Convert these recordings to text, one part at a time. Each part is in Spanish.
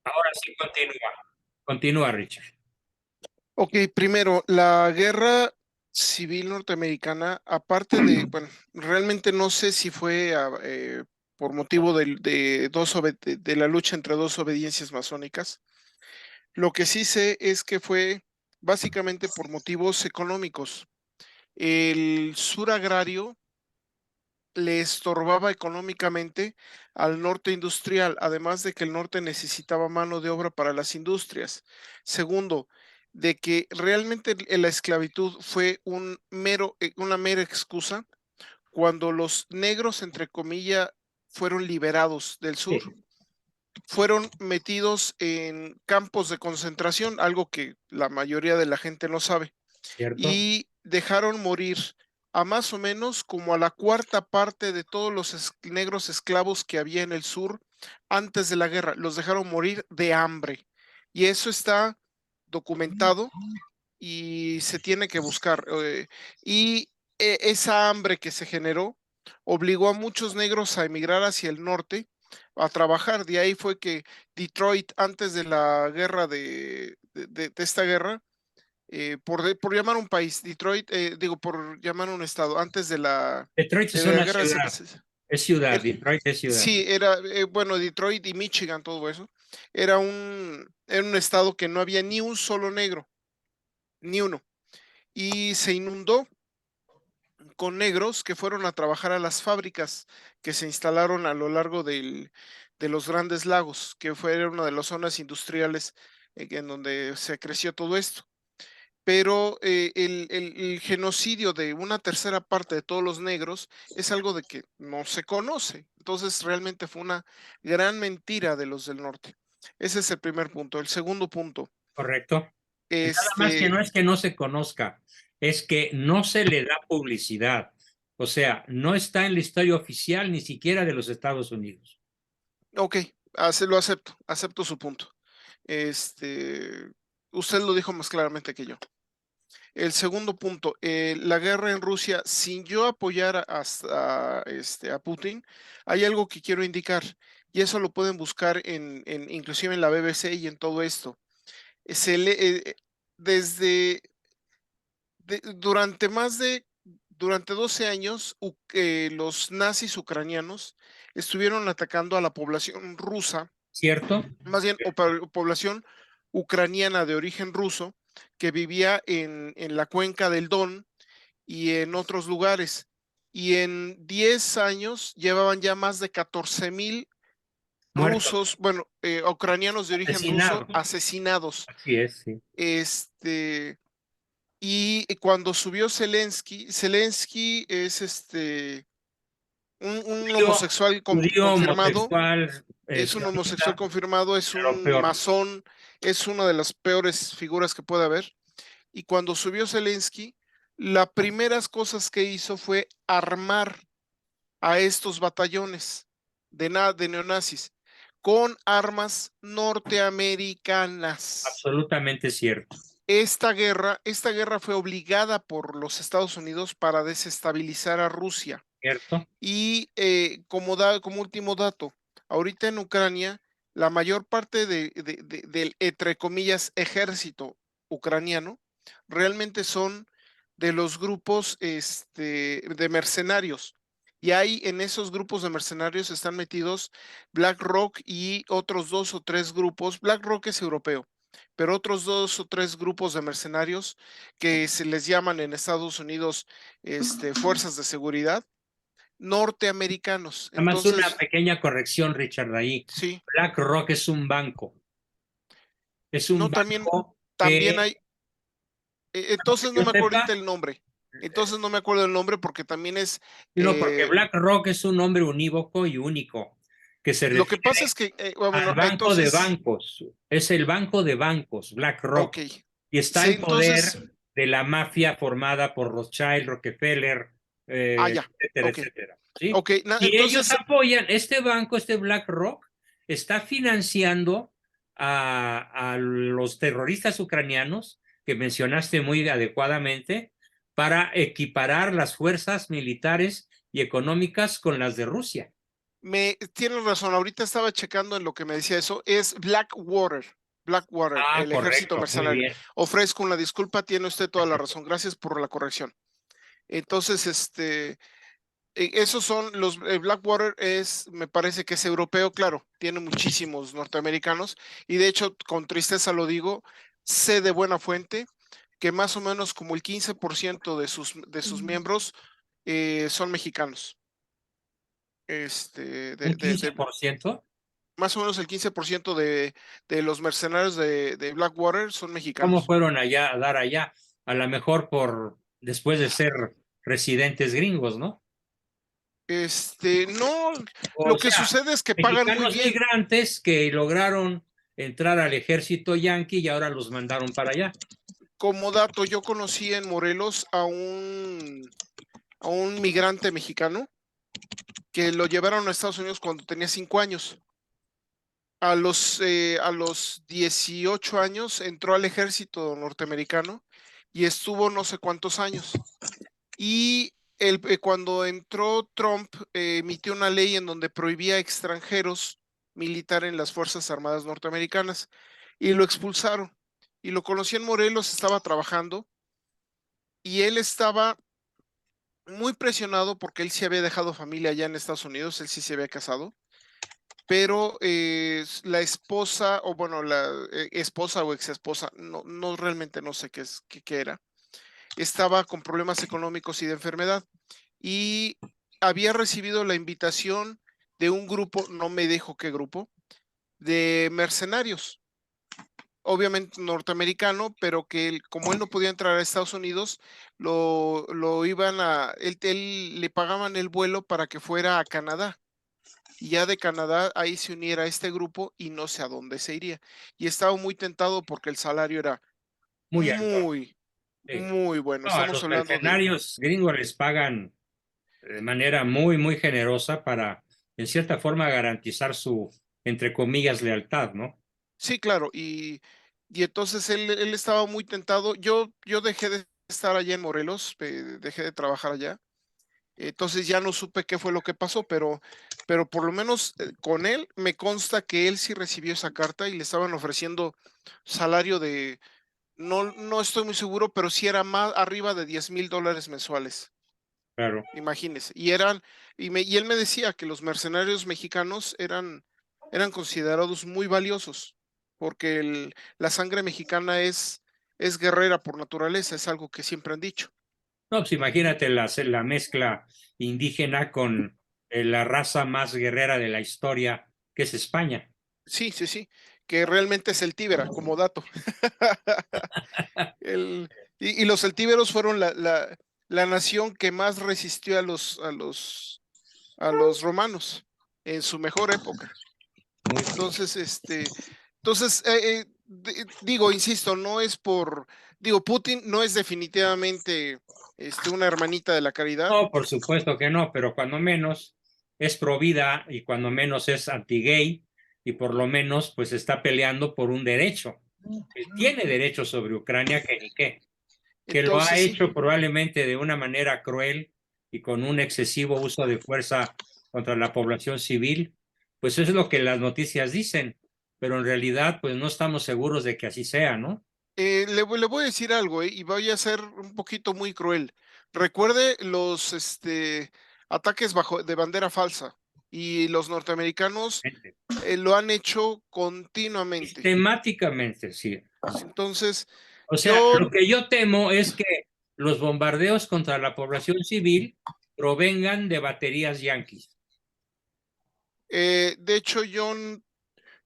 Ahora sí, continúa. Continúa, Richard. Ok, primero, la guerra civil norteamericana, aparte de, bueno, realmente no sé si fue por motivo de la lucha entre dos obediencias masónicas. Lo que sí sé es que fue básicamente por motivos económicos. El sur agrario le estorbaba económicamente al norte industrial, además de que el norte necesitaba mano de obra para las industrias. Segundo, de que realmente la esclavitud fue una mera excusa cuando los negros, entre comillas, fueron liberados del sur, Sí, fueron metidos en campos de concentración, algo que la mayoría de la gente no sabe, ¿cierto? y dejaron morir a más o menos como a la cuarta parte de todos los negros esclavos que había en el sur antes de la guerra. Los dejaron morir de hambre. Y eso está documentado y se tiene que buscar. Y esa hambre que se generó obligó a muchos negros a emigrar hacia el norte a trabajar. De ahí fue que Detroit, antes de la guerra de esta guerra, por llamar un país, Detroit, digo, por llamar un estado, antes Detroit es de la una guerra civil. ciudad. Es ciudad. er- Detroit es ciudad. sí, era, bueno, Detroit y Michigan, todo eso, era un estado que no había ni un solo negro, ni uno, y se inundó con negros que fueron a trabajar a las fábricas que se instalaron a lo largo de los Grandes Lagos, que fue una de las zonas industriales en donde se creció todo esto. Pero el genocidio de una tercera parte de todos los negros es algo de que no se conoce. Entonces, realmente fue una gran mentira de los del norte. Ese es el primer punto. El segundo punto, ¿Correcto? Nada más que este, no es que no se conozca, es que no se le da publicidad. O sea, no está en la historia oficial ni siquiera de los Estados Unidos. ok, lo acepto su punto. Este, usted lo dijo más claramente que yo. El segundo punto, la guerra en Rusia, sin yo apoyar a Putin, hay algo que quiero indicar, y eso lo pueden buscar inclusive en la BBC y en todo esto. Se le, desde, durante durante 12 años, los nazis ucranianos estuvieron atacando a la población rusa, ¿Cierto? más bien población ucraniana de origen ruso, que vivía en la cuenca del Don y en otros lugares. Y en 10 años llevaban ya más de 14,000 Muertos, rusos, bueno, ucranianos de origen ruso asesinados. asesinados. Así es, sí. Este, y cuando subió Zelensky es un Judío, homosexual judío, confirmado, homosexual, es un homosexual sionista, confirmado, es lo un peor. masón, es una de las peores figuras que puede haber. Y cuando subió Zelensky, las primeras cosas que hizo fue armar a estos batallones de neonazis con armas norteamericanas. Absolutamente cierto. Esta guerra fue obligada por los Estados Unidos para desestabilizar a Rusia. ¿Cierto? Y como último dato, ahorita en Ucrania, la mayor parte del, entre comillas, ejército ucraniano realmente son de los grupos de mercenarios. Y ahí en esos grupos de mercenarios están metidos BlackRock y otros dos o tres grupos. BlackRock es europeo, pero otros dos o tres grupos de mercenarios que se les llaman en Estados Unidos fuerzas de seguridad norteamericanos. Nada más una Entonces, pequeña corrección, Richard, ahí. sí, BlackRock es un banco. Es un no, banco también que, hay, entonces no yo me acuerdo sepa, ahorita el nombre. Entonces no me acuerdo el nombre porque también es, no, porque BlackRock es un nombre unívoco y único, que se lo que pasa es refiere que, al bueno, banco de entonces, bancos. Es el banco de bancos, ok, BlackRock. Y está sí, en entonces, poder de la mafia formada por Rothschild, Rockefeller, ya, etcétera, ok, etcétera. ¿Sí? ok, Y ellos entonces, apoyan, este banco, este BlackRock, está financiando a los terroristas ucranianos que mencionaste muy adecuadamente para equiparar las fuerzas militares y económicas con las de Rusia. Tienes razón, ahorita estaba checando en lo que me decía eso, es Blackwater, Ah, el ejército correcto, muy mercenario. bien. Ofrezco una disculpa, tiene usted toda la razón, gracias por la corrección. Entonces, esos son los, Blackwater me parece que es europeo, claro, tiene muchísimos norteamericanos y de hecho, con tristeza lo digo, sé de buena fuente que más o menos como el 15% de sus miembros son mexicanos. ¿Un 15%? Más o menos el 15% de los mercenarios de Blackwater son ¿Cómo mexicanos. fueron allá a dar allá? A lo mejor después de ser residentes gringos, ¿no? No, O lo que sea, sucede es que pagan muy mexicanos bien. migrantes que lograron entrar al ejército yanqui y ahora los mandaron para allá. Como dato, yo conocí en Morelos a un migrante mexicano que lo llevaron a Estados Unidos cuando tenía 5 años. A los 18 años entró al ejército norteamericano y estuvo no sé cuántos años. Y cuando entró Trump, emitió una ley en donde prohibía a extranjeros militar en las Fuerzas Armadas norteamericanas y lo expulsaron. Y lo conocí en Morelos, estaba trabajando y él estaba muy presionado porque él sí había dejado familia allá en Estados Unidos, él sí se había casado, pero la esposa, o bueno, la esposa o ex esposa, no, no realmente no sé qué era, estaba con problemas económicos y de enfermedad y había recibido la invitación de un grupo, no me dijo qué grupo, de mercenarios, obviamente norteamericano, pero que como él no podía entrar a Estados Unidos, lo iban él le pagaban el vuelo para que fuera a Canadá. Y ya de Canadá ahí se uniera a este grupo y no sé a dónde se iría. Y estaba muy tentado porque el salario era Muy alto. muy, Sí. muy bueno. No, a Estamos los hablando de, mercenarios gringos les pagan de manera muy, muy generosa para, en cierta forma, garantizar su, entre comillas, lealtad, ¿no? sí, claro. Y entonces él estaba muy tentado. Yo dejé de estar allá en Morelos, dejé de trabajar allá. Entonces ya no supe qué fue lo que pasó, pero por lo menos con él me consta que él sí recibió esa carta y le estaban ofreciendo salario no, no estoy muy seguro, pero sí era más arriba de $10,000 mensuales. Claro. Imagínese. Y él me decía que los mercenarios mexicanos eran considerados muy valiosos, porque la sangre mexicana es guerrera por naturaleza, es algo que siempre han dicho. No, pues imagínate la mezcla indígena con la raza más guerrera de la historia, que es España. Sí, sí, sí, que realmente es celtíbera, como dato. El, y los celtíberos fueron la nación que más resistió a los romanos en su mejor época. Muy bien. Entonces, digo, insisto, digo, Putin no es definitivamente una hermanita de la caridad. No, por supuesto que no, pero cuando menos es pro vida y cuando menos es anti-gay y por lo menos pues está peleando por un derecho. Él tiene derecho sobre Ucrania que ni qué, que lo ha Entonces, sí, hecho probablemente de una manera cruel y con un excesivo uso de fuerza contra la población civil, pues eso es lo que las noticias dicen, pero en realidad pues no estamos seguros de que así sea, ¿no? le voy a decir algo, y voy a ser un poquito muy cruel. Recuerde los ataques de bandera falsa y los norteamericanos lo han hecho continuamente. Sistemáticamente, sí. Entonces, O sea, yo, lo que yo temo es que los bombardeos contra la población civil provengan de baterías yanquis. de hecho,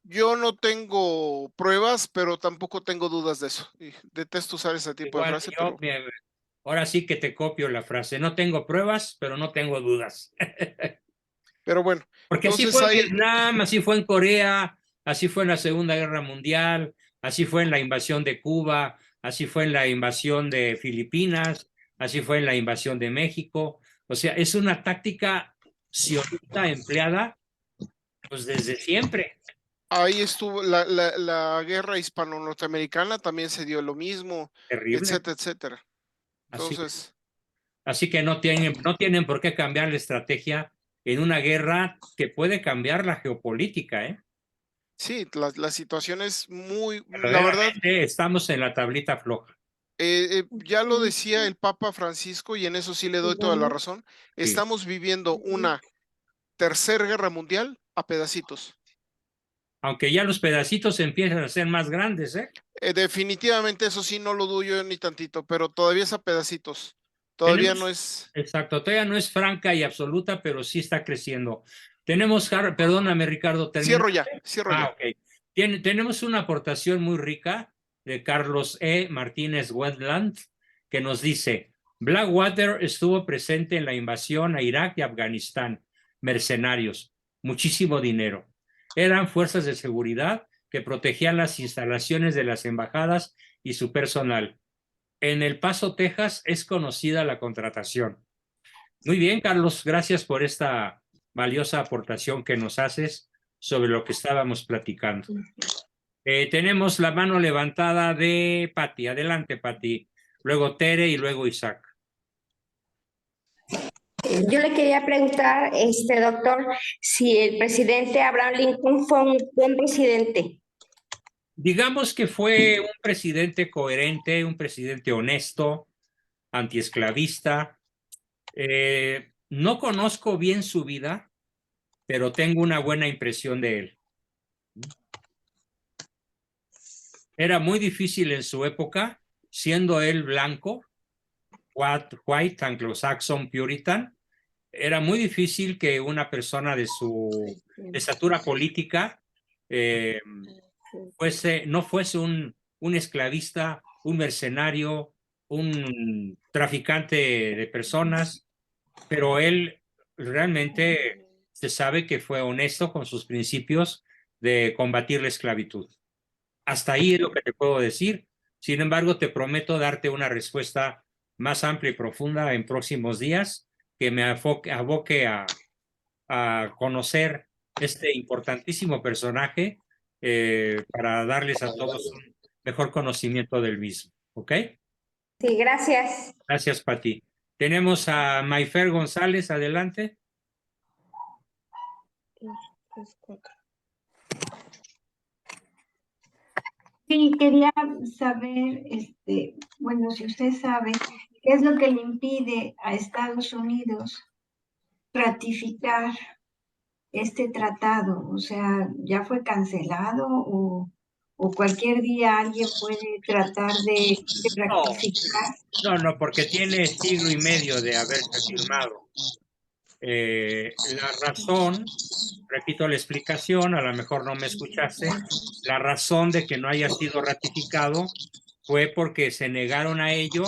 yo no tengo pruebas, pero tampoco tengo dudas de eso. Y detesto usar ese tipo de Igual frase, yo, ahora sí que te copio la frase, no tengo pruebas, pero no tengo dudas. pero bueno, Porque así entonces fue en hay, Vietnam, así fue en Corea, así fue en la Segunda Guerra Mundial, así fue en la invasión de Cuba, así fue en la invasión de Filipinas, así fue en la invasión de México. O sea, es una táctica sionista empleada pues desde siempre. ahí estuvo la guerra hispano-norteamericana, también se dio lo mismo, Terrible. etcétera, etcétera. Así, Entonces, así que no tienen por qué cambiar la estrategia en una guerra que puede cambiar la geopolítica, ¿eh? Sí, la situación es muy, la verdad, Verdaderamente estamos en la tablita floja. ya lo decía el Papa Francisco, y en eso sí le doy toda la razón, Sí. estamos viviendo una tercera guerra mundial a pedacitos. Aunque ya los pedacitos empiezan a ser más grandes, ¿eh? Definitivamente eso sí no lo dudo yo ni tantito, pero todavía es a pedacitos. Todavía no Tenemos, es. exacto, todavía no es franca y absoluta, pero sí está creciendo. Tenemos, perdóname, Ricardo, Cierro ¿terminaste? ya, cierro Ah, ya. ok. Tenemos una aportación muy rica de Carlos E. Martínez Wendland, que nos dice, Blackwater estuvo presente en la invasión a Irak y Afganistán, mercenarios, muchísimo dinero. Eran fuerzas de seguridad que protegían las instalaciones de las embajadas y su personal. En El Paso, Texas, es conocida la contratación. Muy bien, Carlos, gracias por esta valiosa aportación que nos haces sobre lo que estábamos platicando. Tenemos la mano levantada de Pati. Adelante, Pati. Luego Tere y luego Isaac. Yo le quería preguntar, doctor, si el presidente Abraham Lincoln fue un buen presidente. Digamos que fue un presidente coherente, un presidente honesto, antiesclavista. No conozco bien su vida, pero tengo una buena impresión de él. Era muy difícil en su época, siendo él blanco, white, anglo-saxon, puritan. Era muy difícil que una persona de su estatura política eh, no fuese un esclavista, un mercenario, un traficante de personas, pero él realmente se sabe que fue honesto con sus principios de combatir la esclavitud. Hasta ahí es lo que te puedo decir. Sin embargo, te prometo darte una respuesta más amplia y profunda en próximos días que me aboque a conocer este importantísimo personaje para darles a todos un mejor conocimiento del mismo. ¿Ok? Sí, gracias. Gracias, Pati. Tenemos a Mayfer González, adelante. Sí, quería saber, bueno, si usted sabe, ¿qué es lo que le impide a Estados Unidos ratificar este tratado? O sea, ¿ya fue cancelado o cualquier día alguien puede tratar de No, ratificar? no, porque tiene siglo y medio de haberse firmado. La razón, repito la explicación, a lo mejor no me escuchaste, la razón de que no haya sido ratificado fue porque se negaron a ello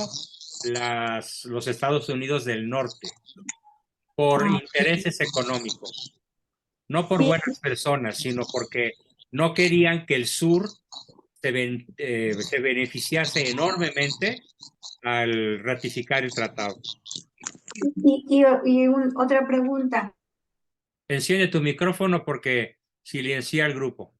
los Estados Unidos del Norte por Ah, intereses económicos, no por sí, buenas personas, sino porque no querían que el sur se beneficiase enormemente al ratificar el tratado. otra pregunta. Enciende tu micrófono porque silencia al grupo.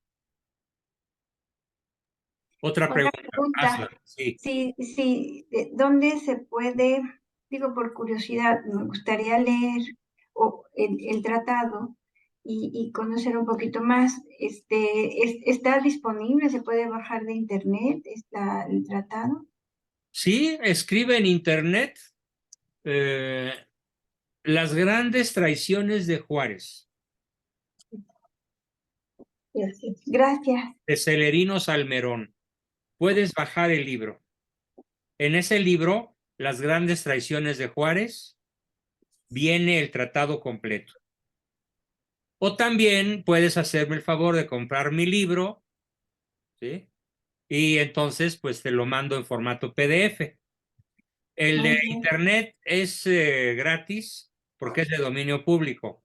Otra Otra pregunta, hazla, pregunta. sí. Sí, sí, ¿dónde se puede, digo por curiosidad, me gustaría leer el tratado y conocer un poquito más? ¿Está disponible? ¿Se puede bajar de internet el tratado? Sí, escribe en internet eh, las grandes traiciones de Juárez, Gracias. de Celerino Salmerón. Puedes bajar el libro. En ese libro, Las grandes traiciones de Juárez, viene el tratado completo. O también puedes hacerme el favor de comprar mi libro, ¿sí? Y entonces, pues te lo mando en formato PDF. El Muy de bien. internet es gratis porque es de dominio público.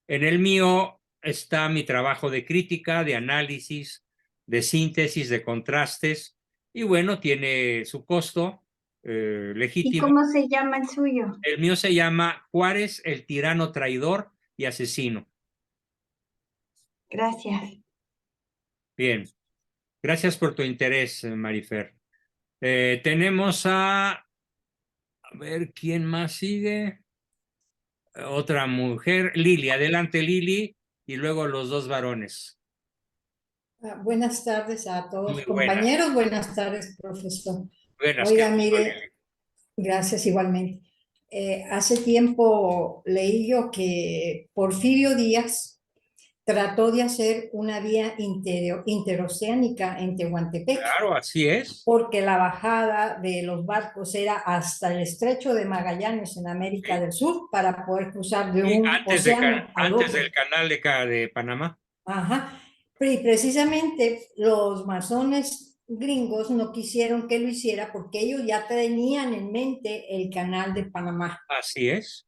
En el mío está mi trabajo de crítica, de análisis, de síntesis, de contrastes, y bueno, tiene su costo ¿Y legítimo. cómo se llama el suyo? El mío se llama Juárez, el tirano traidor y asesino. Gracias. Bien, gracias por tu interés, Marifer. Tenemos a ver quién más sigue. otra mujer, Lili. Adelante, Lili, y luego los dos varones. Buenas tardes a todos, Muy buenas. compañeros. Buenas tardes, profesor. Buenas, Oiga, qué gusto, mire, Lili. gracias igualmente. Hace tiempo leí yo que Porfirio Díaz trató de hacer una vía interoceánica en Tehuantepec, Claro, así es. porque la bajada de los barcos era hasta el estrecho de Magallanes en América del Sur para poder cruzar de Sí, un océano al antes otro. del canal de Panamá. Ajá. Y precisamente los masones gringos no quisieron que lo hiciera porque ellos ya tenían en mente el canal de Panamá, Así es.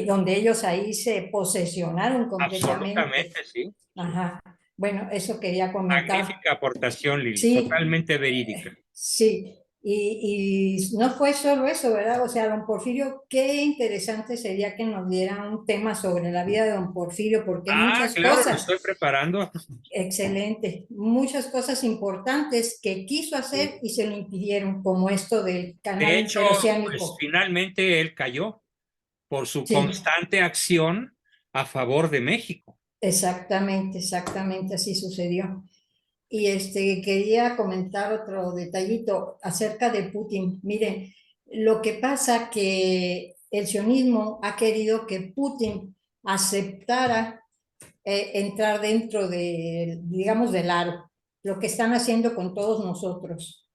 donde ellos ahí se posesionaron completamente. Absolutamente, sí. Ajá. Bueno, eso quería comentar. Magnífica aportación, Lili. Sí, Totalmente verídica. sí. Y no fue solo eso, ¿verdad? O sea, don Porfirio, qué interesante sería que nos diera un tema sobre la vida de don Porfirio, porque hay muchas Claro, lo cosas. estoy preparando. Excelente. Muchas cosas importantes que quiso hacer y se lo impidieron, como esto del De canal hecho, pues interoceánico. finalmente él cayó por su Sí, constante acción a favor de México. exactamente así sucedió. Y quería comentar otro detallito acerca de Putin. Miren, lo que pasa que el sionismo ha querido que Putin aceptara entrar dentro de, digamos, del aro, lo que están haciendo con todos nosotros,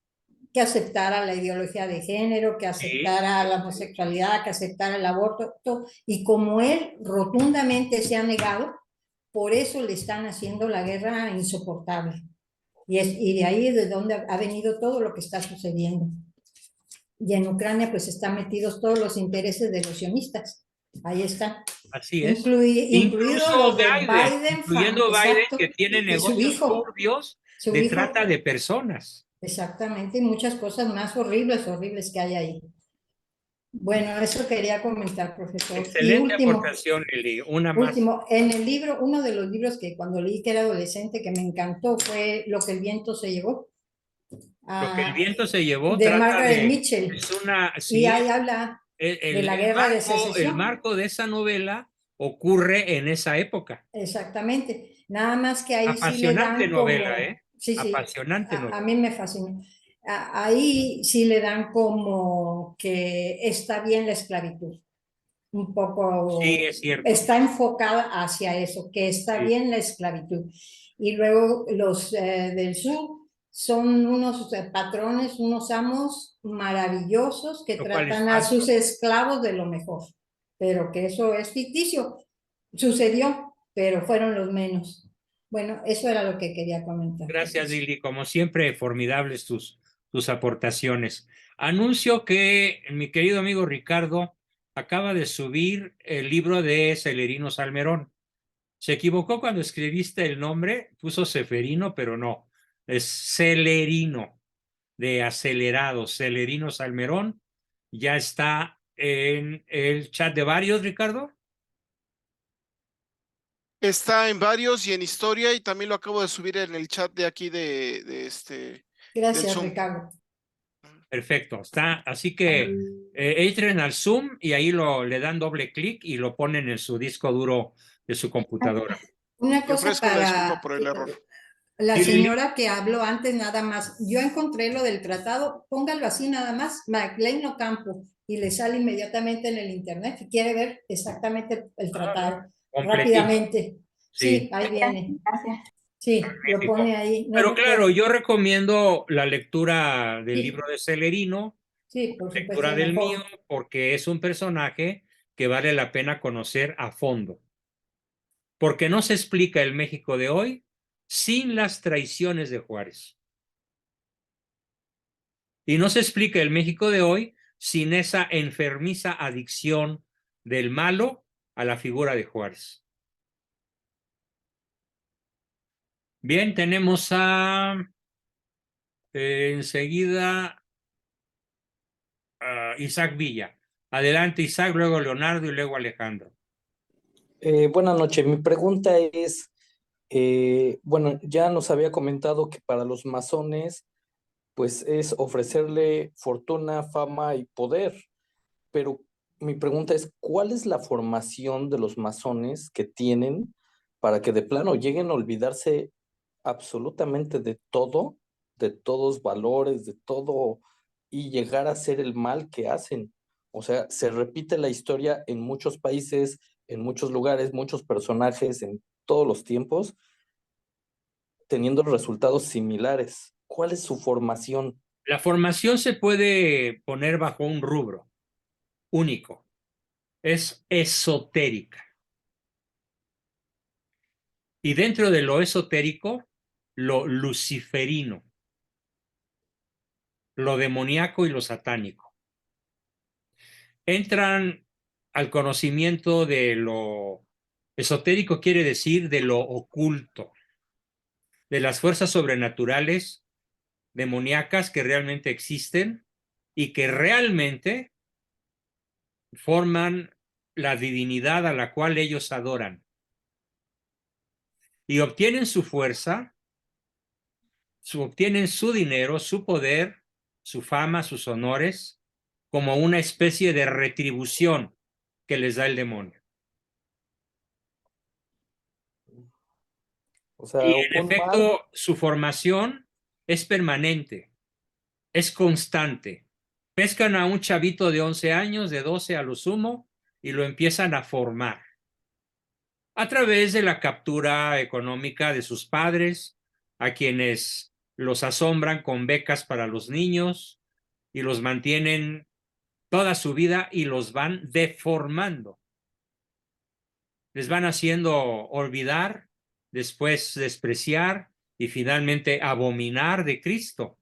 que aceptara la ideología de género, que Sí, aceptara la homosexualidad, que aceptara el aborto, todo. Y como él rotundamente se ha negado, por eso le están haciendo la guerra insoportable. Y de ahí es de donde ha venido todo lo que está sucediendo. Y en Ucrania pues están metidos todos los intereses de los sionistas. Ahí están. así es. Incluidos los de Biden, Biden, incluyendo Biden, exacto, que tiene y su negocios hijo, turbios su de hijo, trata de personas. exactamente, y muchas cosas más horribles que hay ahí. Bueno, eso quería comentar, profesor. Excelente Y último, aportación, Lili. Una más. en el libro, uno de los libros que cuando leí que era adolescente que me encantó fue Lo que el viento se llevó. Lo que el viento se llevó De trata Margaret de, Mitchell. es una, Y sí, ahí habla de la guerra de el secesión. marco de esa novela ocurre en esa época. Exactamente. Nada más que ahí sí le Apasionante dan novela, como, sí, Apasionante a novela. mí me fascina. Ahí sí le dan como que está bien la esclavitud. Un poco, Sí, es cierto. está enfocada hacia eso, que está Sí. bien la esclavitud. Y luego los del sur son unos patrones, unos amos maravillosos que Lo cual es tratan a falso. sus esclavos de lo mejor, pero que eso es ficticio. Sucedió, pero fueron los menos. Bueno, eso era lo que quería comentar. Gracias, Lili. Como siempre, formidables tus aportaciones. Anuncio que mi querido amigo Ricardo acaba de subir el libro de Celerino Salmerón. Se equivocó cuando escribiste el nombre, puso Seferino, pero no, es Celerino, de acelerado, Celerino Salmerón. Ya está en el chat de varios, Ricardo. Está en varios y en historia y también lo acabo de subir en el chat de aquí del Gracias, Zoom. Ricardo. Perfecto, está, así que entren al Zoom y ahí le dan doble clic y lo ponen en su disco duro de su computadora. Una Y cosa ofrezco una disculpa para por el error. la Sí, Lili. señora que habló antes nada más. Yo encontré lo del tratado, póngalo así nada más, MacLean Ocampo, y le sale inmediatamente en el internet si quiere ver exactamente el tratado. Completito. Rápidamente. Sí, Sí, ahí viene. Gracias. Sí, lo pone ahí. No pero claro, recuerdo. yo recomiendo la lectura del Sí. libro de Celerino, Sí, por supuesto, lectura es del mejor. mío, porque es un personaje que vale la pena conocer a fondo. Porque no se explica el México de hoy sin las traiciones de Juárez. Y no se explica el México de hoy sin esa enfermiza adicción del malo a la figura de Juárez. Bien, tenemos enseguida a Isaac Villa. Adelante, Isaac, luego Leonardo y luego Alejandro. Buenas noches. Mi pregunta es, bueno, ya nos había comentado que para los masones, pues es ofrecerle fortuna, fama y poder, pero mi pregunta es, ¿cuál es la formación de los masones que tienen para que de plano lleguen a olvidarse absolutamente de todo, de todos valores, de todo, y llegar a hacer el mal que hacen? O sea, se repite la historia en muchos países, en muchos lugares, muchos personajes, en todos los tiempos, teniendo resultados similares. ¿Cuál es su formación? La formación se puede poner bajo un rubro único. Es esotérica. Y dentro de lo esotérico, lo luciferino, lo demoníaco y lo satánico. Entran al conocimiento de lo esotérico, quiere decir de lo oculto, de las fuerzas sobrenaturales, demoníacas que realmente existen y que realmente forman la divinidad a la cual ellos adoran. Y obtienen su fuerza, obtienen su dinero, su poder, su fama, sus honores, como una especie de retribución que les da el demonio. O Y sea, en un mal, efecto, su formación es permanente, es constante. Pescan a un chavito de 11 años, de 12 a lo sumo, y lo empiezan a formar a través de la captura económica de sus padres, a quienes los asombran con becas para los niños y los mantienen toda su vida y los van deformando. Les van haciendo olvidar, después despreciar y finalmente abominar de Cristo.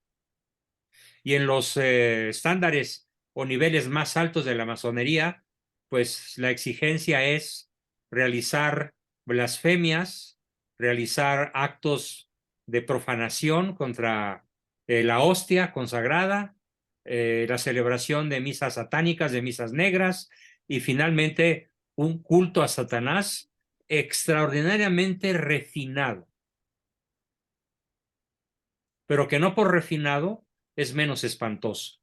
Y en los estándares o niveles más altos de la masonería, pues la exigencia es realizar blasfemias, realizar actos de profanación contra la hostia consagrada, la celebración de misas satánicas, de misas negras y finalmente un culto a Satanás extraordinariamente refinado, pero que no por refinado es menos espantoso.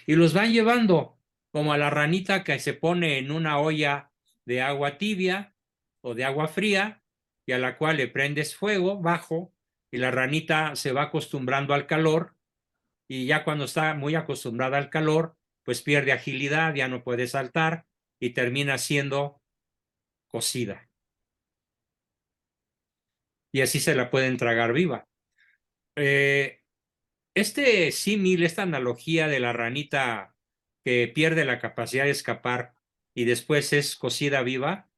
Y los van llevando como a la ranita que se pone en una olla de agua tibia o de agua fría y a la cual le prendes fuego bajo y la ranita se va acostumbrando al calor y ya cuando está muy acostumbrada al calor, pues pierde agilidad, ya no puede saltar y termina siendo cocida. Y así se la pueden tragar viva. Este símil, esta analogía de la ranita que pierde la capacidad de escapar y después es cocida viva,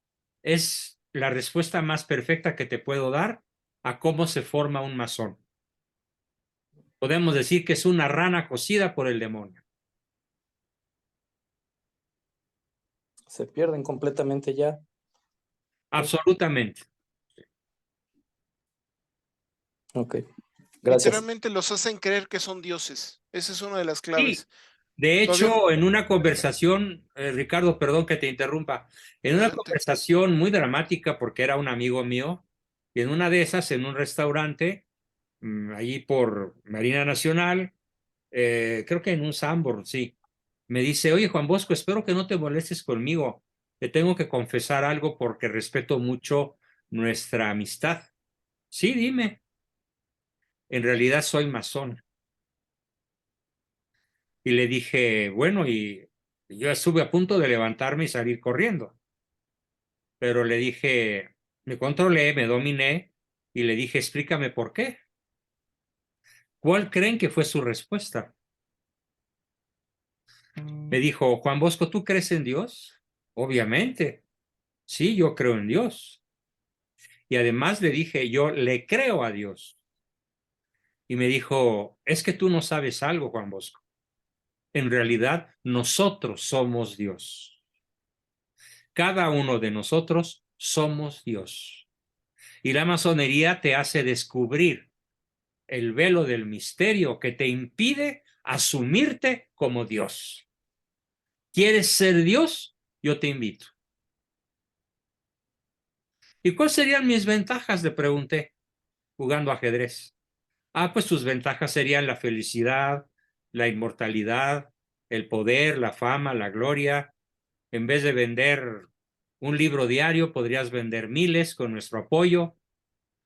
es la respuesta más perfecta que te puedo dar a cómo se forma un masón. Podemos decir que es una rana cocida por el demonio. se pierden completamente ya. Absolutamente. Ok, gracias. Literalmente los hacen creer que son dioses. Esa es una de las Sí, claves. de Todavía, hecho, en una conversación, Ricardo, perdón que te interrumpa, en una adelante. conversación muy dramática porque era un amigo mío, y en una de esas, en un restaurante, allí por Marina Nacional, creo que en un Sanborn, sí, me dice, oye, Juan Bosco, espero que no te molestes conmigo, te tengo que confesar algo porque respeto mucho nuestra amistad. Sí, dime, en realidad soy masón. Y le dije, bueno, y yo estuve a punto de levantarme y salir corriendo, pero le dije, me controlé, me dominé y le dije, explícame por qué. ¿Cuál creen que fue su respuesta? Me dijo, Juan Bosco, ¿tú crees en Dios? Obviamente, sí, yo creo en Dios. Y además le dije, yo le creo a Dios. Y me dijo, es que tú no sabes algo, Juan Bosco. En realidad, nosotros somos Dios. Cada uno de nosotros somos Dios. Y la masonería te hace descubrir el velo del misterio que te impide asumirte como Dios. ¿Quieres ser Dios? Yo te invito. ¿Y cuáles serían mis ventajas? Le pregunté, jugando ajedrez. Ah, pues tus ventajas serían la felicidad, la inmortalidad, el poder, la fama, la gloria, En vez de vender un libro diario, podrías vender miles con nuestro apoyo.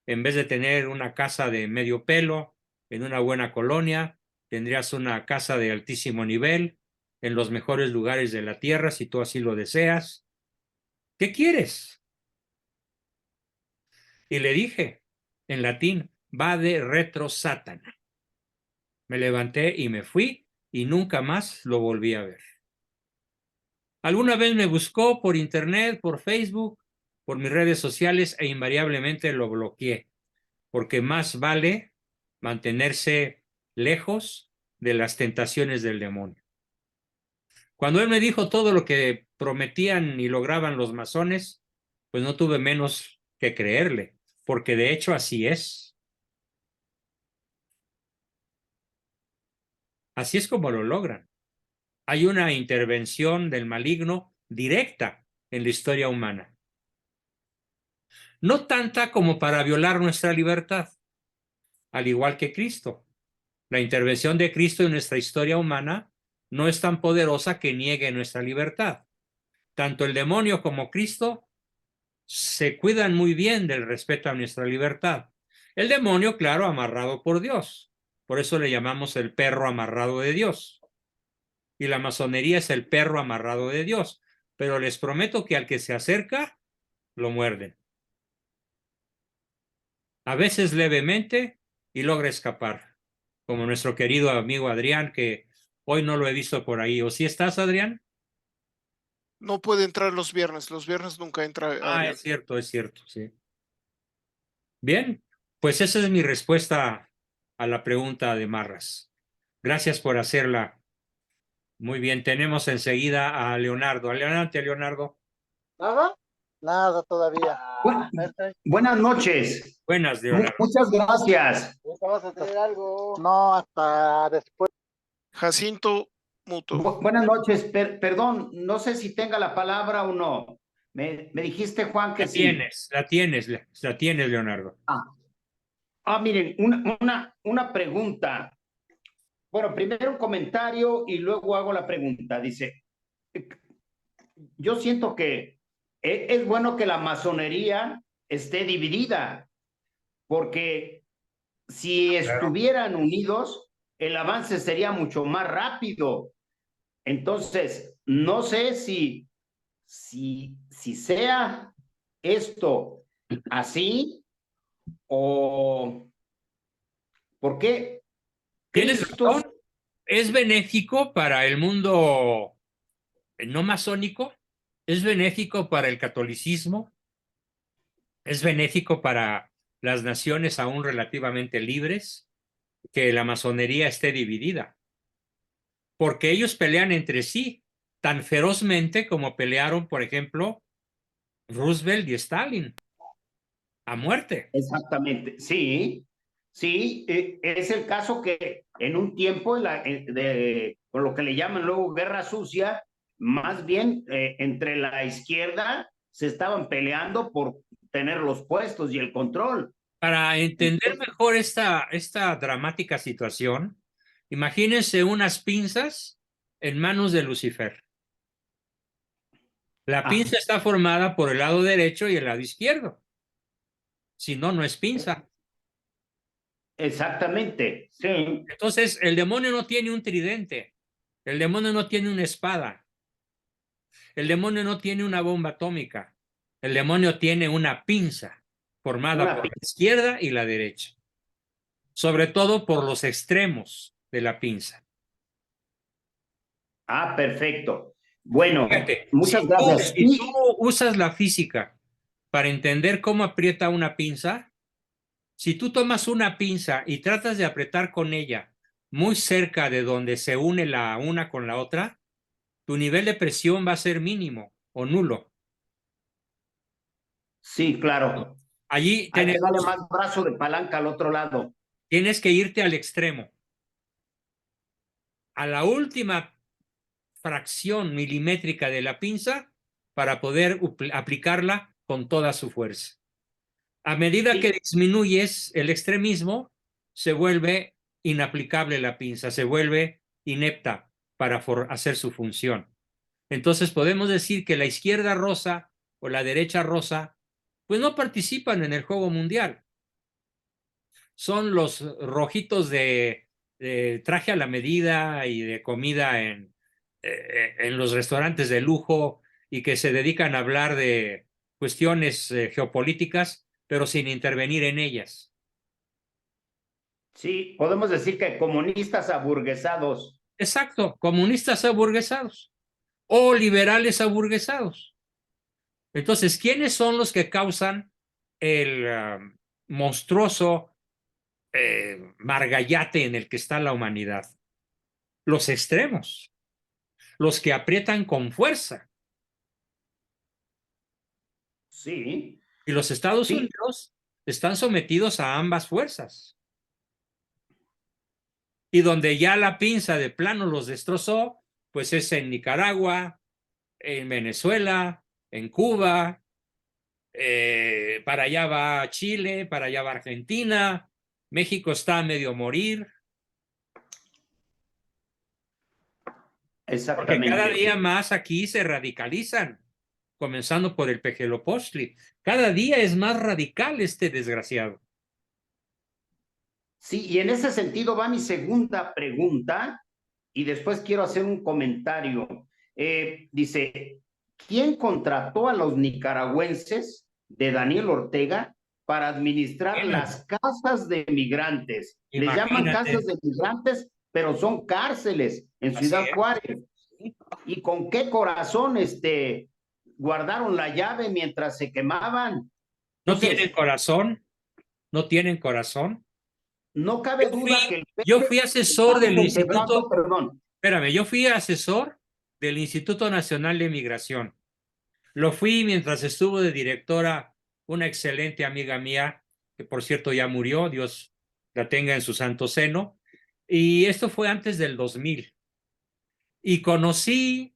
En vez de tener una casa de medio pelo en una buena colonia, tendrías una casa de altísimo nivel en los mejores lugares de la tierra, si tú así lo deseas. ¿Qué quieres? Y le dije en latín, vade retro satana. Me levanté y me fui y nunca más lo volví a ver. Alguna vez me buscó por internet, por Facebook, por mis redes sociales e invariablemente lo bloqueé, porque más vale mantenerse lejos de las tentaciones del demonio. Cuando él me dijo todo lo que prometían y lograban los masones, pues no tuve menos que creerle, porque de hecho así es. Así es como lo logran. Hay una intervención del maligno directa en la historia humana. No tanta como para violar nuestra libertad, al igual que Cristo. La intervención de Cristo en nuestra historia humana no es tan poderosa que niegue nuestra libertad. Tanto el demonio como Cristo se cuidan muy bien del respeto a nuestra libertad. El demonio, claro, amarrado por Dios. Por eso le llamamos el perro amarrado de Dios. Y la masonería es el perro amarrado de Dios. Pero les prometo que al que se acerca, lo muerden. A veces levemente y logra escapar. Como nuestro querido amigo Adrián, que hoy no lo he visto por ahí. ¿O sí estás, Adrián? No puede entrar los viernes nunca entra Adrián. Es cierto, sí. Bien, pues esa es mi respuesta a la pregunta de Marras. Gracias por hacerla. Muy bien, tenemos enseguida a Leonardo. Adelante, Leonardo. ¿Nada? Nada todavía. Buenas noches. Buenas, Leonardo. Muchas gracias. ¿Ahorita vas a tener algo? No, hasta después. Jacinto Muto. Buenas noches. Perdón, no sé si tenga la palabra o no. Me dijiste, Juan, que sí. La tienes, Leonardo. Miren, una pregunta. Bueno, primero un comentario y luego hago la pregunta. Dice, yo siento que es bueno que la masonería esté dividida, porque si estuvieran unidos, el avance sería mucho más rápido. Entonces, no sé si sea esto así o por qué. Tienes razón. Es benéfico para el mundo no masónico, es benéfico para el catolicismo, es benéfico para las naciones aún relativamente libres que la masonería esté dividida, porque ellos pelean entre sí tan ferozmente como pelearon, por ejemplo, Roosevelt y Stalin, a muerte. Exactamente, sí, es el caso que en un tiempo con lo que le llaman luego guerra sucia, más bien entre la izquierda se estaban peleando por tener los puestos y el control. Para entender mejor esta dramática situación, imagínense unas pinzas en manos de Lucifer. La pinza está formada por el lado derecho y el lado izquierdo. Si no, no es pinza. Exactamente, sí. Entonces, el demonio no tiene un tridente. El demonio no tiene una espada. El demonio no tiene una bomba atómica. El demonio tiene una pinza formada por la izquierda y la derecha. Sobre todo por los extremos de la pinza. Perfecto. Bueno, Fíjate, muchas gracias. Si tú usas la física para entender cómo aprieta una pinza, si tú tomas una pinza y tratas de apretar con ella muy cerca de donde se une la una con la otra, tu nivel de presión va a ser mínimo o nulo. Sí, claro. Allí hay que darle más brazo de palanca al otro lado. Tienes que irte al extremo. A la última fracción milimétrica de la pinza para poder aplicarla con toda su fuerza. A medida que disminuyes el extremismo, se vuelve inaplicable la pinza, se vuelve inepta para hacer su función. Entonces podemos decir que la izquierda rosa o la derecha rosa, pues no participan en el juego mundial. Son los rojitos de traje a la medida y de comida en los restaurantes de lujo y que se dedican a hablar de cuestiones geopolíticas, pero sin intervenir en ellas. Sí, podemos decir que comunistas aburguesados. Exacto, comunistas aburguesados o liberales aburguesados. Entonces, ¿quiénes son los que causan el monstruoso margallate en el que está la humanidad? Los extremos, los que aprietan con fuerza. Sí. Y los Estados Sí. Unidos están sometidos a ambas fuerzas. Y donde ya la pinza de plano los destrozó, pues es en Nicaragua, en Venezuela, en Cuba, para allá va Chile, para allá va Argentina, México está a medio morir. Porque Exactamente. cada día más aquí se radicalizan, comenzando por el Pejelopostli. Cada día es más radical este desgraciado. Sí, y en ese sentido va mi segunda pregunta, y después quiero hacer un comentario. Dice, ¿quién contrató a los nicaragüenses de Daniel Ortega para administrar Bien. las casas de migrantes? Les llaman Imagínate. casas de migrantes, pero son cárceles en Así Ciudad es. Juárez. ¿Y con qué corazón guardaron la llave mientras se quemaban? ¿No Entonces, tienen corazón? ¿No tienen corazón? no cabe Yo duda fui- que el Yo fui asesor del estamos Instituto, quebrando, perdón. espérame, yo fui asesor del Instituto Nacional de Migración. Lo fui mientras estuvo de directora una excelente amiga mía, que por cierto ya murió, Dios la tenga en su santo seno, y esto fue antes del 2000. Y conocí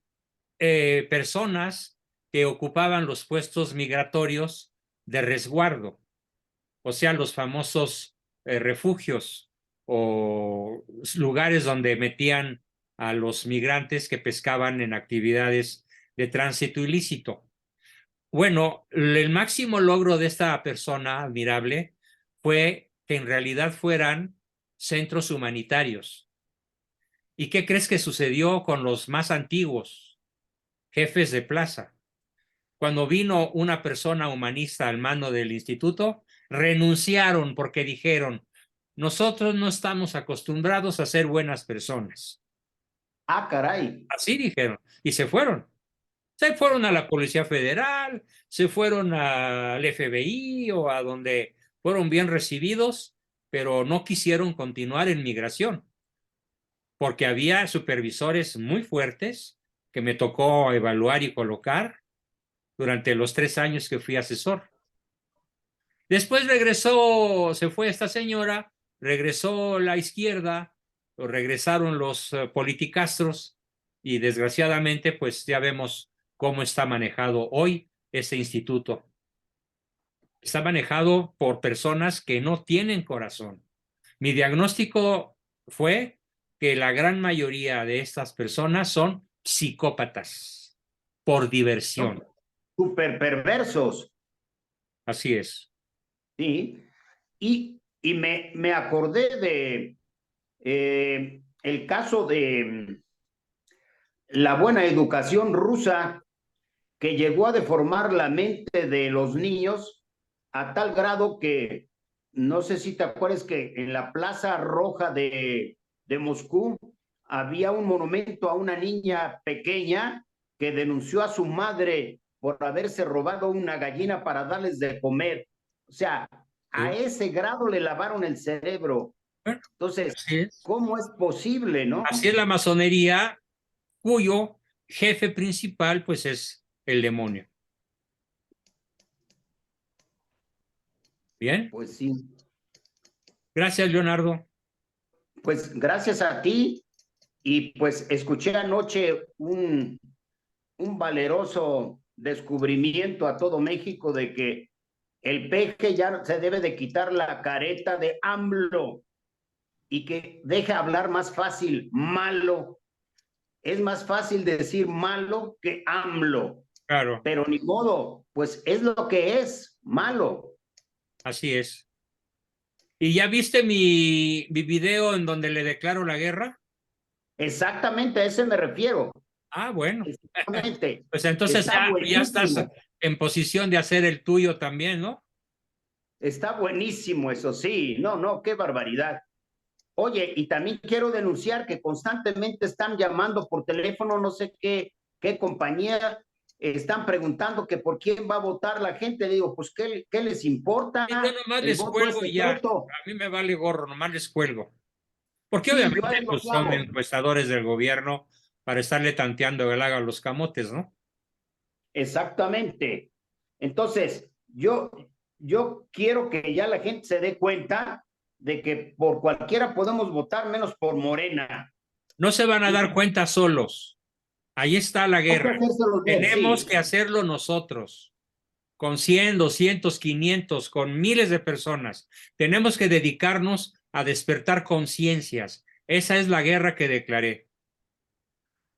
personas que ocupaban los puestos migratorios de resguardo, o sea, los famosos refugios o lugares donde metían a los migrantes que pescaban en actividades de tránsito ilícito. Bueno, el máximo logro de esta persona admirable fue que en realidad fueran centros humanitarios. ¿Y qué crees que sucedió con los más antiguos, jefes de plaza? Cuando vino una persona humanista al mando del instituto, renunciaron porque dijeron, nosotros no estamos acostumbrados a ser buenas personas. Ah, caray. Así dijeron, y se fueron. Se fueron a la Policía Federal, se fueron al FBI o a donde fueron bien recibidos, pero no quisieron continuar en migración, porque había supervisores muy fuertes que me tocó evaluar y colocar durante los 3 años que fui asesor. Después regresó, se fue esta señora, regresó la izquierda, o regresaron los politicastros y desgraciadamente pues ya vemos cómo está manejado hoy ese instituto. Está manejado por personas que no tienen corazón. Mi diagnóstico fue que la gran mayoría de estas personas son psicópatas por diversión. Súper perversos. Así es. Sí. Y me acordé de el caso de la buena educación rusa que llegó a deformar la mente de los niños a tal grado que, no sé si te acuerdas que en la Plaza Roja de Moscú había un monumento a una niña pequeña que denunció a su madre por haberse robado una gallina para darles de comer. O sea, a ese grado le lavaron el cerebro. Entonces, ¿cómo es posible, no? Así es la masonería, cuyo jefe principal pues es el demonio. Bien. Pues sí. Gracias, Leonardo. Pues gracias a ti. Y pues escuché anoche un valeroso descubrimiento a todo México de que el peje ya se debe de quitar la careta de AMLO y que deje hablar más fácil, malo. es más fácil decir malo que AMLO, Claro, pero ni modo, pues es lo que es, malo. así es. ¿Y ya viste mi video en donde le declaro la guerra? Exactamente a ese me refiero. Ah, bueno. Exactamente. Pues entonces Está ya estás buenísimo. en posición de hacer el tuyo también, ¿no? Está buenísimo, eso sí. No, no, qué barbaridad. Oye, y también quiero denunciar que constantemente están llamando por teléfono, no sé qué compañía, están preguntando que por quién va a votar la gente. Digo, pues, ¿qué les importa? Y yo nomás El les voto es cuelgo y ya. secreto. A mí me vale gorro, nomás les cuelgo. Porque Sí, yo obviamente ahí lo pues, son clavo. encuestadores del gobierno para estarle tanteando el haga a los camotes, ¿no? Exactamente. Entonces, yo quiero que ya la gente se dé cuenta de que por cualquiera podemos votar, menos por Morena. No se van a dar cuenta solos. Ahí está la Hay que guerra. hacérselos ver, Tenemos sí. que hacerlo nosotros, con 100, 200, 500, con miles de personas. Tenemos que dedicarnos a despertar conciencias. Esa es la guerra que declaré.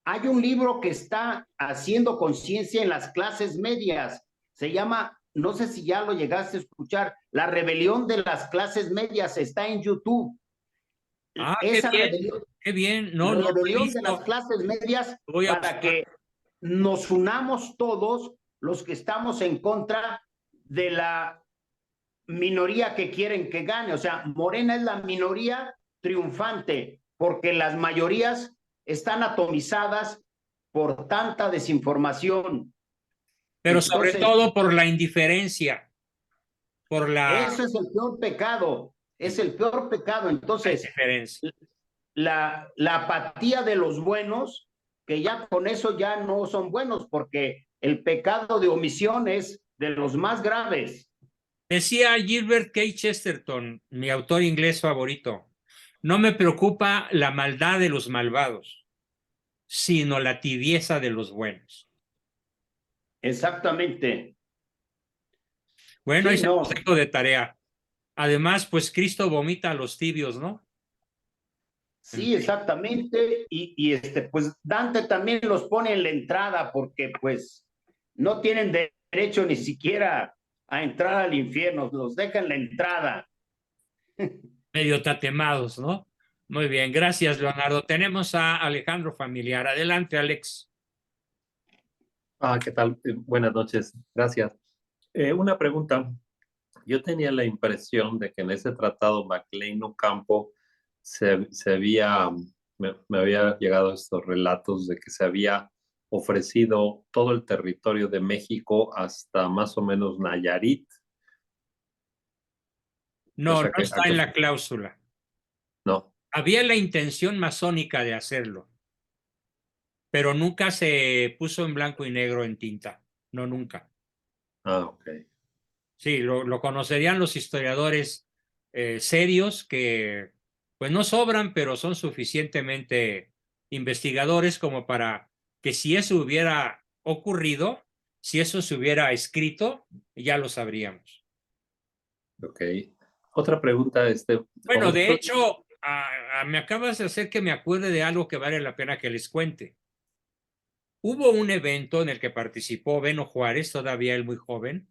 Hay un libro que está haciendo conciencia en las clases medias. Se llama, no sé si ya lo llegaste a escuchar, La rebelión de las clases medias. Está en YouTube. Ah, Esa rebelión, qué bien. No, no lo he rebelión de las visto. clases medias Lo voy a para buscar. que nos unamos todos los que estamos en contra de la minoría que quieren que gane. O sea, Morena es la minoría triunfante porque las mayorías están atomizadas por tanta desinformación. Pero sobre Entonces, todo por la indiferencia, por eso es el peor pecado, es el peor pecado. la Entonces, indiferencia. la apatía de los buenos, que ya con eso ya no son buenos, porque el pecado de omisión es de los más graves. Decía Gilbert K. Chesterton, mi autor inglés favorito, no me preocupa la maldad de los malvados, sino la tibieza de los buenos. Exactamente. Bueno, ahí Sí, se no. los dejo de tarea. Además, pues Cristo vomita a los tibios, ¿no? Sí, exactamente. Pues Dante también los pone en la entrada porque pues no tienen derecho ni siquiera a entrar al infierno, los dejan en la entrada. Medio tatemados, ¿no? Muy bien, gracias, Leonardo. Tenemos a Alejandro Familiar. Adelante, Alex. ¿Qué tal? Buenas noches, gracias. Una pregunta. Yo tenía la impresión de que en ese tratado MacLean-Ocampo me había llegado estos relatos de que se había ofrecido todo el territorio de México hasta más o menos Nayarit. No, no está en la cláusula. No. Había la intención masónica de hacerlo, pero nunca se puso en blanco y negro en tinta. No, nunca. Ok. Sí, lo conocerían los historiadores serios que, pues no sobran, pero son suficientemente investigadores como para que si eso hubiera ocurrido, si eso se hubiera escrito, ya lo sabríamos. Ok. Otra pregunta, Bueno, de hecho, me acabas de hacer que me acuerde de algo que vale la pena que les cuente. Hubo un evento en el que participó Beno Juárez, todavía él muy joven,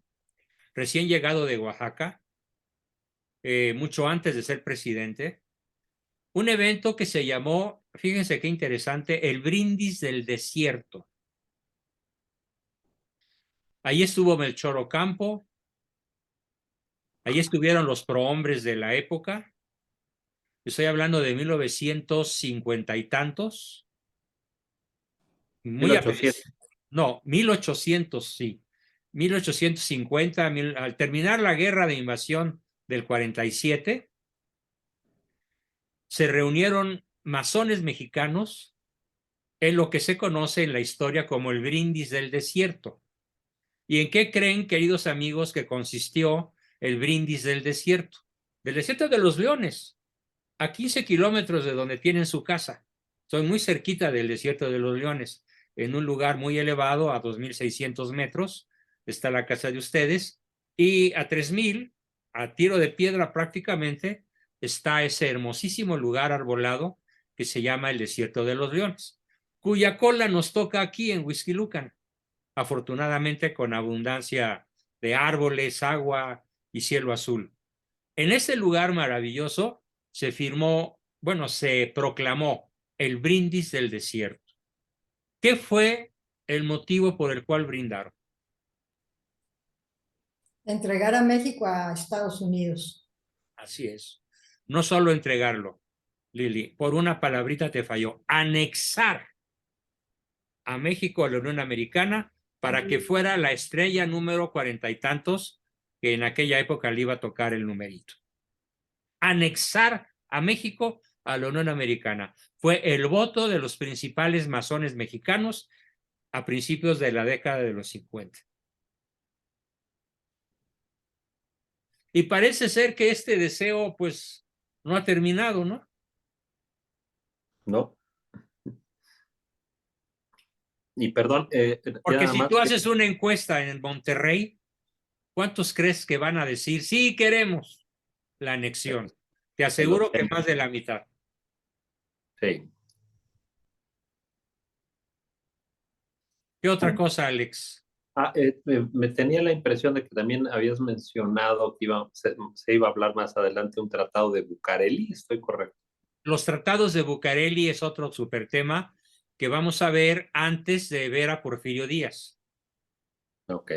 recién llegado de Oaxaca, mucho antes de ser presidente, un evento que se llamó, fíjense qué interesante, el Brindis del Desierto. Ahí estuvo Melchor Ocampo, ahí estuvieron los prohombres de la época, estoy hablando de 1950 y tantos, muy 1800. no, 1800, sí, 1850, al terminar la guerra de invasión del 47, se reunieron masones mexicanos en lo que se conoce en la historia como el Brindis del Desierto. ¿Y en qué creen, queridos amigos, que consistió el Brindis del Desierto? Del Desierto de los Leones, a 15 kilómetros de donde tienen su casa. Soy muy cerquita del Desierto de los Leones, en un lugar muy elevado, a 2.600 metros, está la casa de ustedes, y a 3.000, a tiro de piedra prácticamente, está ese hermosísimo lugar arbolado que se llama el Desierto de los Leones. cuya cola nos toca aquí en Huixquilucan, afortunadamente con abundancia de árboles, agua y cielo azul. En ese lugar maravilloso se firmó, bueno, se proclamó el brindis del desierto. ¿Qué fue el motivo por el cual brindaron? Entregar a México a Estados Unidos. Así es. No solo entregarlo, Lili, por una palabrita te falló. Anexar a México a la Unión Americana para que fuera la estrella número 40 y tantos que en aquella época le iba a tocar el numerito. Anexar a México a la Unión Americana. Fue el voto de los principales masones mexicanos a principios de la década de los 50. Y parece ser que este deseo, pues, no ha terminado, ¿no? No. Y perdón, Porque nada si más tú que- haces una encuesta en Monterrey, ¿cuántos crees que van a decir sí queremos la anexión? Te aseguro que más de la mitad. Sí. ¿Qué otra cosa, Alex? Me tenía la impresión de que también habías mencionado que se iba a hablar más adelante un tratado de Bucareli, ¿estoy correcto? Los tratados de Bucareli es otro super tema que vamos a ver antes de ver a Porfirio Díaz. Ok.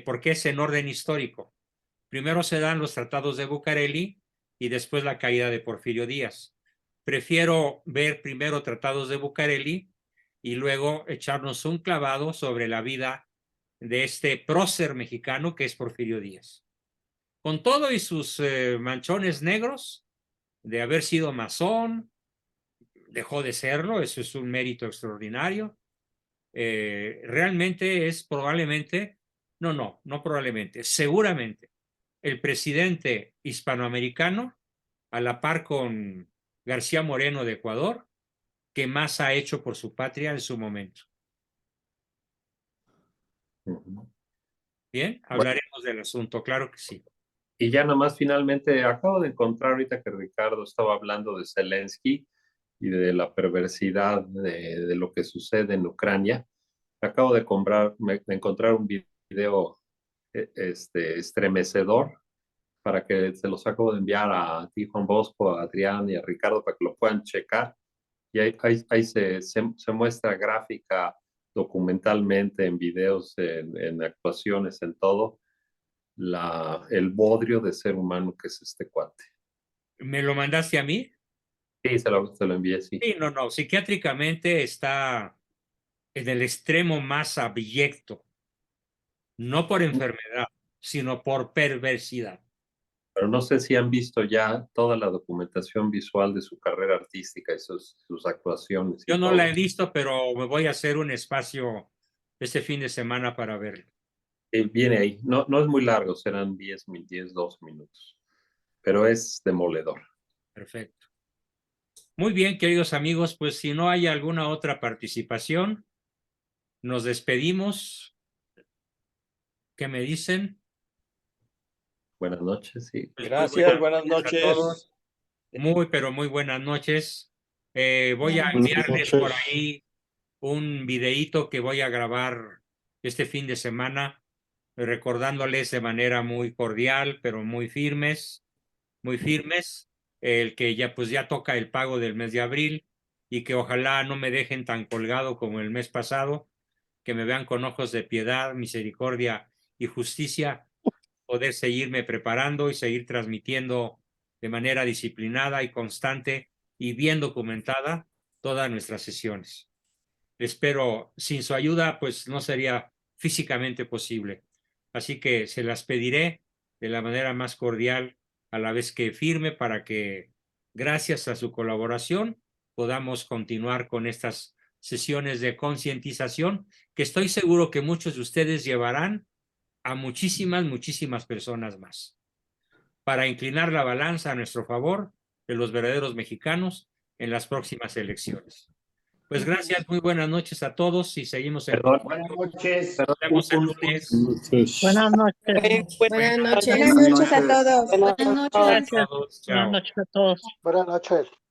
Porque es en orden histórico. Primero se dan los tratados de Bucareli y después la caída de Porfirio Díaz. Prefiero ver primero tratados de Bucareli y luego echarnos un clavado sobre la vida de este prócer mexicano que es Porfirio Díaz. Con todo y sus manchones negros de haber sido masón, dejó de serlo, eso es un mérito extraordinario. Realmente es probablemente, no probablemente, seguramente el presidente hispanoamericano, a la par con García Moreno de Ecuador, que más ha hecho por su patria en su momento. Bien, hablaremos del asunto, claro que sí. Y ya nada más finalmente, acabo de encontrar ahorita que Ricardo estaba hablando de Zelensky y de la perversidad de lo que sucede en Ucrania. Acabo de encontrar un video estremecedor para que se los acabo de enviar a ti, Juan Bosco, a Adrián y a Ricardo para que lo puedan checar. Y ahí se muestra gráfica, documentalmente, en videos, en actuaciones, en todo, el bodrio de ser humano que es este cuate. ¿Me lo mandaste a mí? Sí, se lo envié, sí. Sí, no, psiquiátricamente está en el extremo más abyecto, no por enfermedad, sino por perversidad. Pero no sé si han visto ya toda la documentación visual de su carrera artística y sus actuaciones. Yo no la he visto, pero me voy a hacer un espacio este fin de semana para verlo. Viene ahí. No es muy largo, serán 12 minutos. Pero es demoledor. Perfecto. Muy bien, queridos amigos, pues si no hay alguna otra participación, nos despedimos. ¿Qué me dicen? Buenas noches, sí. Pues gracias, buenas noches. A todos. Pero muy buenas noches. Voy a enviarles por ahí un videíto que voy a grabar este fin de semana, recordándoles de manera muy cordial, pero muy firmes, el que ya toca el pago del mes de abril y que ojalá no me dejen tan colgado como el mes pasado, que me vean con ojos de piedad, misericordia y justicia, poder seguirme preparando y seguir transmitiendo de manera disciplinada y constante y bien documentada todas nuestras sesiones. Espero, sin su ayuda, pues no sería físicamente posible. Así que se las pediré de la manera más cordial, a la vez que firme, para que, gracias a su colaboración, podamos continuar con estas sesiones de concientización que estoy seguro que muchos de ustedes llevarán a muchísimas personas más, para inclinar la balanza a nuestro favor de los verdaderos mexicanos en las próximas elecciones. Pues gracias, muy buenas noches a todos y seguimos en contacto. Buenas noches. Nos vemos el lunes. Buenas noches. Buenas noches a todos. Buenas noches. Gracias a todos. Chao. Buenas noches a todos. Buenas noches.